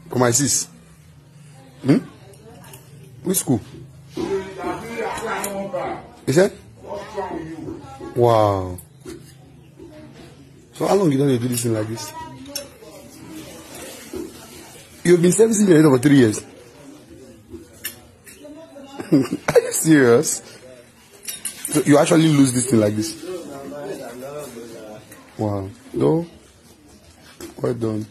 For my sis. Hmm? Which school? Is that? Wow. So how long you done do this thing like this? You've been servicing your head for 3 years. Are you serious? So you actually lose this thing like this? Wow. No? Well done.